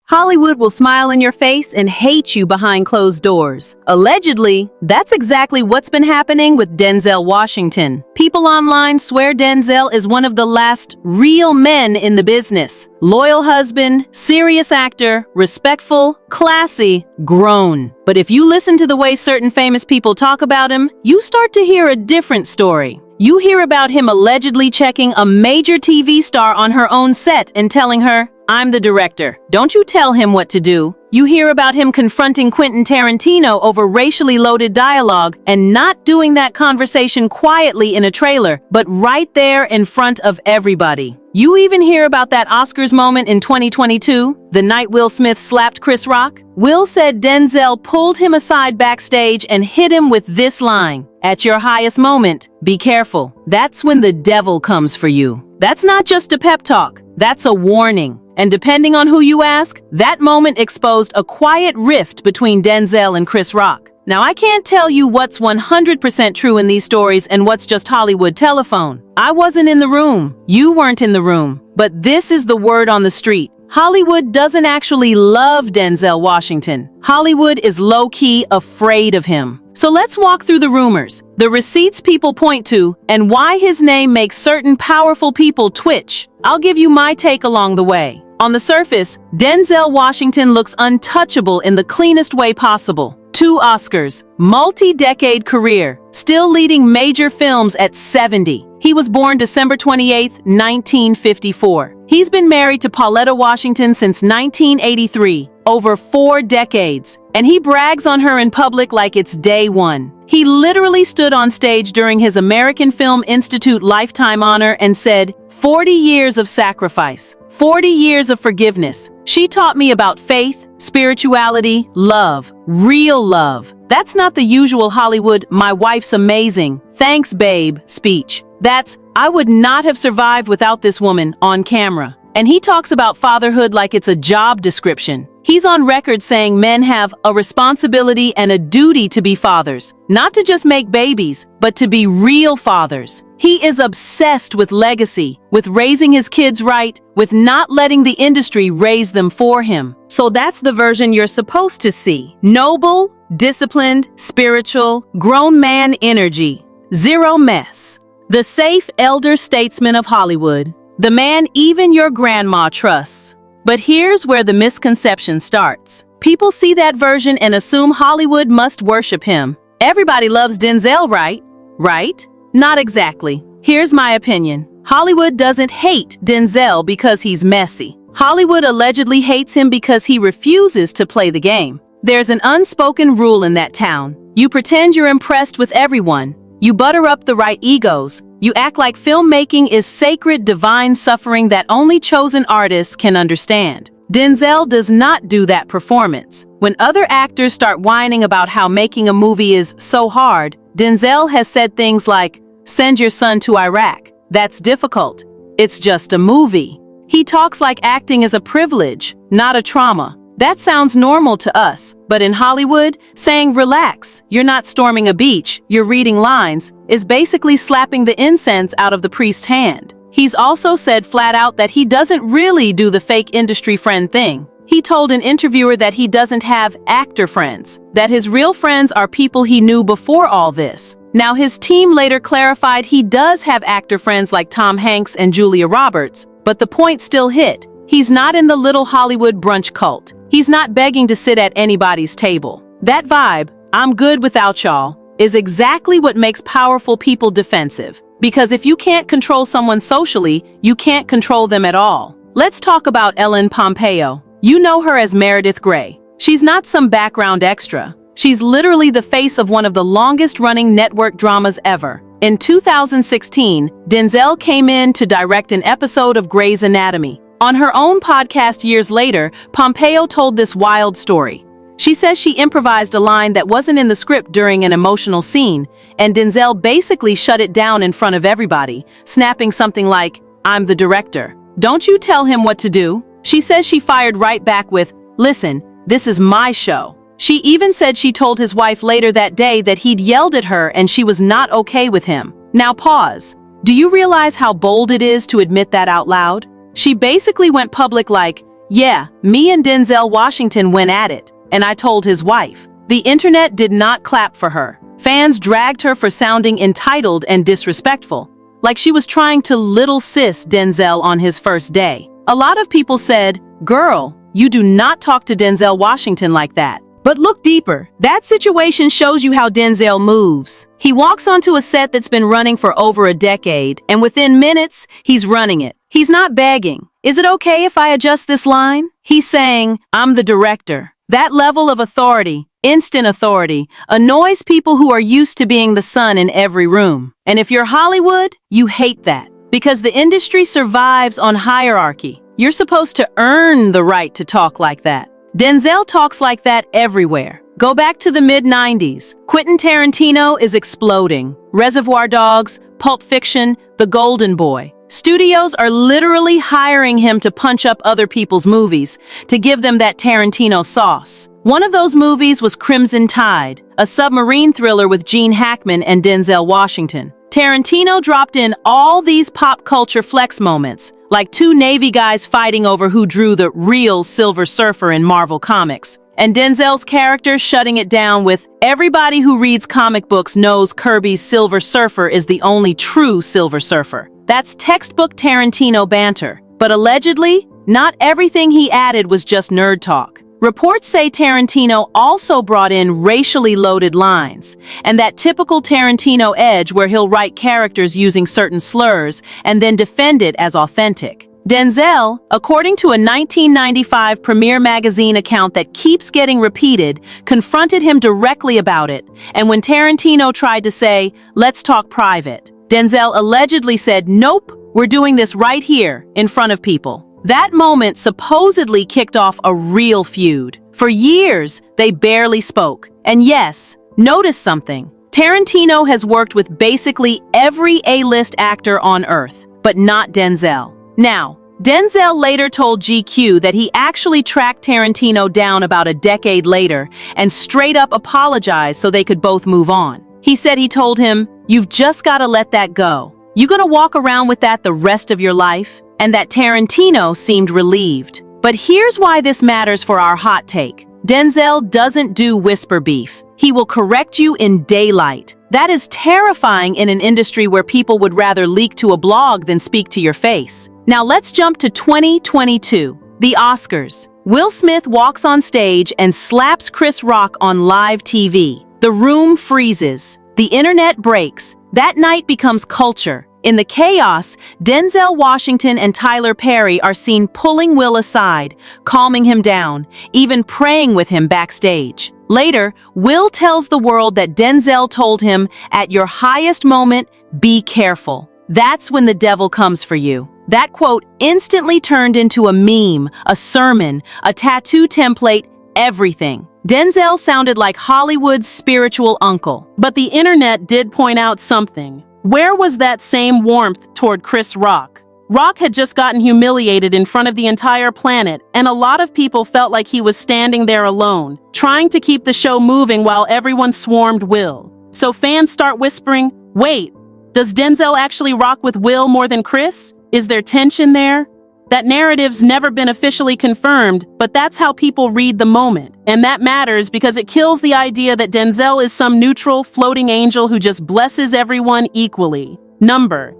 Hollywood will smile in your face and hate you behind closed doors. Allegedly, that's exactly what's been happening with Denzel Washington. People online swear Denzel is one of the last real men in the business. Loyal husband, serious actor, respectful, classy, grown. But if you listen to the way certain famous people talk about him, you start to hear a different story. You hear about him allegedly checking a major TV star on her own set and telling her, "I'm the director. Don't you tell him what to do." You hear about him confronting Quentin Tarantino over racially loaded dialogue and not doing that conversation quietly in a trailer, but right there in front of everybody. You even hear about that Oscars moment in 2022, the night Will Smith slapped Chris Rock. Will said Denzel pulled him aside backstage and hit him with this line, "At your highest moment, be careful. That's when the devil comes for you." That's not just a pep talk, that's a warning. And depending on who you ask, that moment exposed a quiet rift between Denzel and Chris Rock. Now, I can't tell you what's 100% true in these stories and what's just Hollywood telephone. I wasn't in the room. You weren't in the room. But this is the word on the street. Hollywood doesn't actually love Denzel Washington. Hollywood is low-key afraid of him. So let's walk through the rumors, the receipts people point to, and why his name makes certain powerful people twitch. I'll give you my take along the way. On the surface, Denzel Washington looks untouchable in the cleanest way possible. 2 Oscars, multi-decade career, still leading major films at 70. He was born December 28, 1954. He's been married to Pauletta Washington since 1983, over 4 decades, and he brags on her in public like it's day one. He literally stood on stage during his American Film Institute Lifetime Honor and said, 40 years of sacrifice, 40 years of forgiveness. She taught me about faith, spirituality, love, real love. That's not the usual Hollywood, "my wife's amazing, thanks babe" speech. That's, "I would not have survived without this woman" on camera. And he talks about fatherhood like it's a job description. He's on record saying men have a responsibility and a duty to be fathers, not to just make babies, but to be real fathers. He is obsessed with legacy, with raising his kids right, with not letting the industry raise them for him. So that's the version you're supposed to see. Noble, disciplined, spiritual, grown man energy. Zero mess. The safe elder statesman of Hollywood. The man even your grandma trusts. But here's where the misconception starts. People see that version and assume Hollywood must worship him. Everybody loves Denzel, right? Right? Not exactly. Here's my opinion. Hollywood doesn't hate Denzel because he's messy. Hollywood allegedly hates him because he refuses to play the game. There's an unspoken rule in that town. You pretend you're impressed with everyone. You butter up the right egos. You act like filmmaking is sacred, divine suffering that only chosen artists can understand. Denzel does not do that performance. When other actors start whining about how making a movie is so hard, Denzel has said things like, "Send your son to Iraq. That's difficult. It's just a movie." He talks like acting is a privilege, not a trauma. That sounds normal to us, but in Hollywood, saying "relax, you're not storming a beach, you're reading lines," is basically slapping the incense out of the priest's hand. He's also said flat out that he doesn't really do the fake industry friend thing. He told an interviewer that he doesn't have actor friends, that his real friends are people he knew before all this. Now, his team later clarified he does have actor friends like Tom Hanks and Julia Roberts, but the point still hit. He's not in the little Hollywood brunch cult. He's not begging to sit at anybody's table. That vibe, "I'm good without y'all," is exactly what makes powerful people defensive. Because if you can't control someone socially, you can't control them at all. Let's talk about Ellen Pompeo. You know her as Meredith Grey. She's not some background extra. She's literally the face of one of the longest-running network dramas ever. In 2016, Denzel came in to direct an episode of Grey's Anatomy. On her own podcast years later, Pompeo told this wild story. She says she improvised a line that wasn't in the script during an emotional scene, and Denzel basically shut it down in front of everybody, snapping something like, "I'm the director. Don't you tell him what to do." She says she fired right back with, "Listen, this is my show." She even said she told his wife later that day that he'd yelled at her and she was not okay with him. Now pause. Do you realize how bold it is to admit that out loud? She basically went public like, Yeah, me and Denzel Washington went at it, and I told his wife. The internet did not clap for her. Fans dragged her for sounding entitled and disrespectful, like she was trying to little sis Denzel on his first day. A lot of people said, "Girl, you do not talk to Denzel Washington like that." But look deeper. That situation shows you how Denzel moves. He walks onto a set that's been running for over a decade, and within minutes, he's running it. He's not begging. "Is it okay if I adjust this line?" He's saying, "I'm the director." That level of authority, instant authority, annoys people who are used to being the sun in every room. And if you're Hollywood, you hate that. Because the industry survives on hierarchy. You're supposed to earn the right to talk like that. Denzel talks like that everywhere. Go back to the mid-90s. Quentin Tarantino is exploding. Reservoir Dogs, Pulp Fiction, The Golden Boy. Studios are literally hiring him to punch up other people's movies, to give them that Tarantino sauce. One of those movies was Crimson Tide, a submarine thriller with Gene Hackman and Denzel Washington. Tarantino dropped in all these pop culture flex moments, like two Navy guys fighting over who drew the real Silver Surfer in Marvel Comics, and Denzel's character shutting it down with, "Everybody who reads comic books knows Kirby's Silver Surfer is the only true Silver Surfer." That's textbook Tarantino banter. But allegedly, not everything he added was just nerd talk. Reports say Tarantino also brought in racially loaded lines, and that typical Tarantino edge where he'll write characters using certain slurs and then defend it as authentic. Denzel, according to a 1995 Premiere magazine account that keeps getting repeated, confronted him directly about it, and when Tarantino tried to say, "Let's talk private," Denzel allegedly said, "Nope, we're doing this right here, in front of people." That moment supposedly kicked off a real feud. For years, they barely spoke. And yes, notice something. Tarantino has worked with basically every A-list actor on Earth, but not Denzel. Now, Denzel later told GQ that he actually tracked Tarantino down about a decade later and straight up apologized so they could both move on. He said he told him, "You've just got to let that go. You gonna walk around with that the rest of your life?" And that Tarantino seemed relieved. But here's why this matters for our hot take. Denzel doesn't do whisper beef. He will correct you in daylight. That is terrifying in an industry where people would rather leak to a blog than speak to your face. Now let's jump to 2022, the Oscars. Will Smith walks on stage and slaps Chris Rock on live TV. The room freezes. The internet breaks. That night becomes culture. In the chaos, Denzel Washington and Tyler Perry are seen pulling Will aside, calming him down, even praying with him backstage. Later, Will tells the world that Denzel told him, "At your highest moment, be careful. That's when the devil comes for you." That quote instantly turned into a meme, a sermon, a tattoo template, everything. Denzel sounded like Hollywood's spiritual uncle. But the internet did point out something. Where was that same warmth toward Chris Rock? Rock had just gotten humiliated in front of the entire planet, and a lot of people felt like he was standing there alone, trying to keep the show moving while everyone swarmed Will. So fans start whispering, wait, does Denzel actually rock with Will more than Chris? Is there tension there? That narrative's never been officially confirmed, but that's how people read the moment. And that matters because it kills the idea that Denzel is some neutral, floating angel who just blesses everyone equally.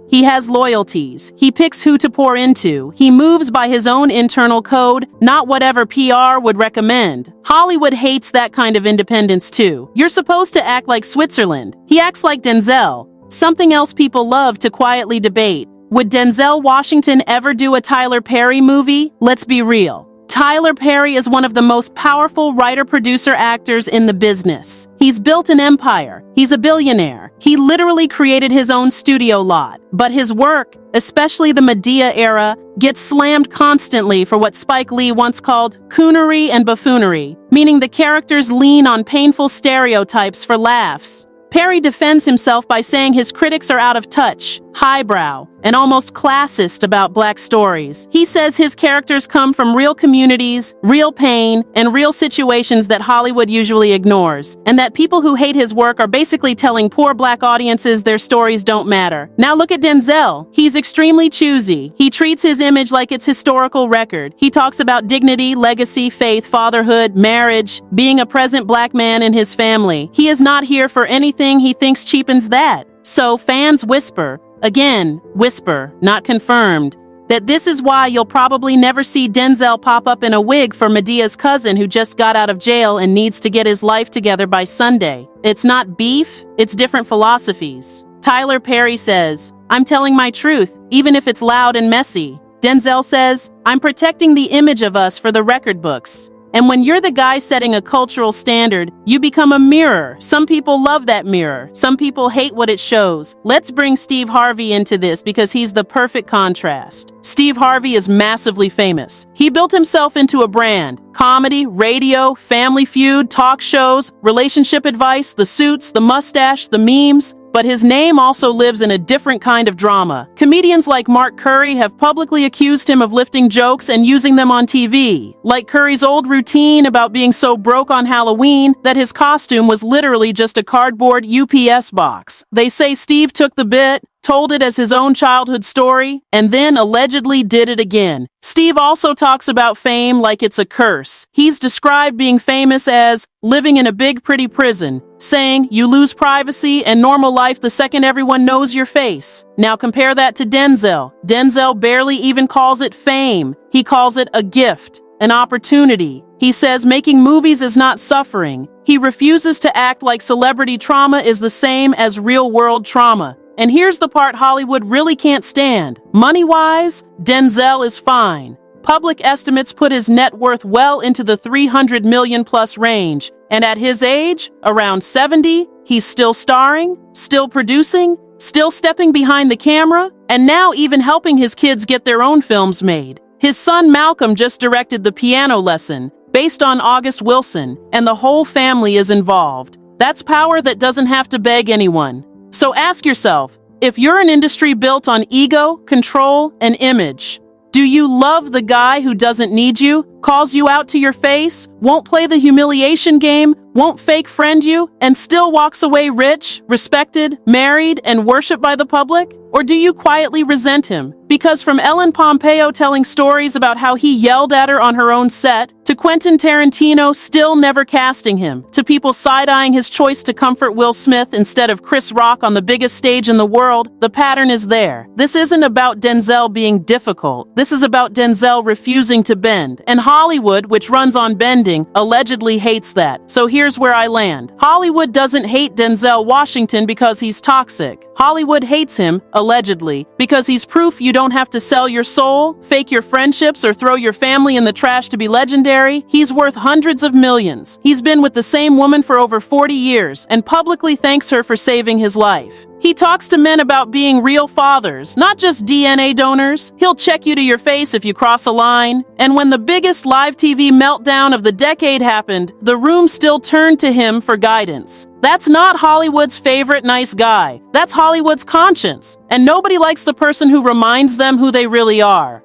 He has loyalties. He picks who to pour into. He moves by his own internal code, not whatever PR would recommend. Hollywood hates that kind of independence too. You're supposed to act like Switzerland. He acts like Denzel. Something else people love to quietly debate. Would Denzel Washington ever do a Tyler Perry movie? Let's be real. Tyler Perry is one of the most powerful writer-producer actors in the business. He's built an empire. He's a billionaire. He literally created his own studio lot. But his work, especially the Medea era, gets slammed constantly for what Spike Lee once called coonery and buffoonery, meaning the characters lean on painful stereotypes for laughs. Perry defends himself by saying his critics are out of touch, highbrow, and almost classist about Black stories. He says his characters come from real communities, real pain, and real situations that Hollywood usually ignores, and that people who hate his work are basically telling poor Black audiences their stories don't matter. Now look at Denzel. He's extremely choosy. He treats his image like it's historical record. He talks about dignity, legacy, faith, fatherhood, marriage, being a present Black man in his family. He is not here for anything he thinks cheapens that. So fans whisper, again, whisper, not confirmed, that this is why you'll probably never see Denzel pop up in a wig for Medea's cousin who just got out of jail and needs to get his life together by Sunday. It's not beef, it's different philosophies. Tyler Perry says, "I'm telling my truth, even if it's loud and messy." Denzel says, "I'm protecting the image of us for the record books." And when you're the guy setting a cultural standard, you become a mirror. Some people love that mirror. Some people hate what it shows. Let's bring Steve Harvey into this because he's the perfect contrast. Steve Harvey is massively famous. He built himself into a brand. Comedy, radio, Family Feud, talk shows, relationship advice, the suits, the mustache, the memes. But his name also lives in a different kind of drama. Comedians like Mark Curry have publicly accused him of lifting jokes and using them on TV. Like Curry's old routine about being so broke on Halloween that his costume was literally just a cardboard UPS box. They say Steve took the bit, told it as his own childhood story, and then allegedly did it again. Steve also talks about fame like it's a curse. He's described being famous as living in a big pretty prison, saying you lose privacy and normal life the second everyone knows your face. Now compare that to Denzel. Denzel barely even calls it fame. He calls it a gift, an opportunity. He says making movies is not suffering. He refuses to act like celebrity trauma is the same as real-world trauma. And here's the part Hollywood really can't stand. Money-wise, Denzel is fine. Public estimates put his net worth well into the 300 million plus range. And at his age, around 70, he's still starring, still producing, still stepping behind the camera, and now even helping his kids get their own films made. His son Malcolm just directed The Piano Lesson, based on August Wilson, and the whole family is involved. That's power that doesn't have to beg anyone. So ask yourself, if you're an industry built on ego, control, and image, do you love the guy who doesn't need you, calls you out to your face, won't play the humiliation game, won't fake friend you, and still walks away rich, respected, married, and worshipped by the public? Or do you quietly resent him? Because from Ellen Pompeo telling stories about how he yelled at her on her own set, to Quentin Tarantino still never casting him, to people side-eyeing his choice to comfort Will Smith instead of Chris Rock on the biggest stage in the world, the pattern is there. This isn't about Denzel being difficult. This is about Denzel refusing to bend. And Hollywood, which runs on bending, allegedly hates that. So here's where I land. Hollywood doesn't hate Denzel Washington because he's toxic. Hollywood hates him, allegedly, because he's proof you don't have to sell your soul, fake your friendships, or throw your family in the trash to be legendary. He's worth hundreds of millions. He's been with the same woman for over 40 years and publicly thanks her for saving his life. He talks to men about being real fathers, not just DNA donors. He'll check you to your face if you cross a line. And when the biggest live TV meltdown of the decade happened, the room still turned to him for guidance. That's not Hollywood's favorite nice guy. That's Hollywood's conscience. And nobody likes the person who reminds them who they really are.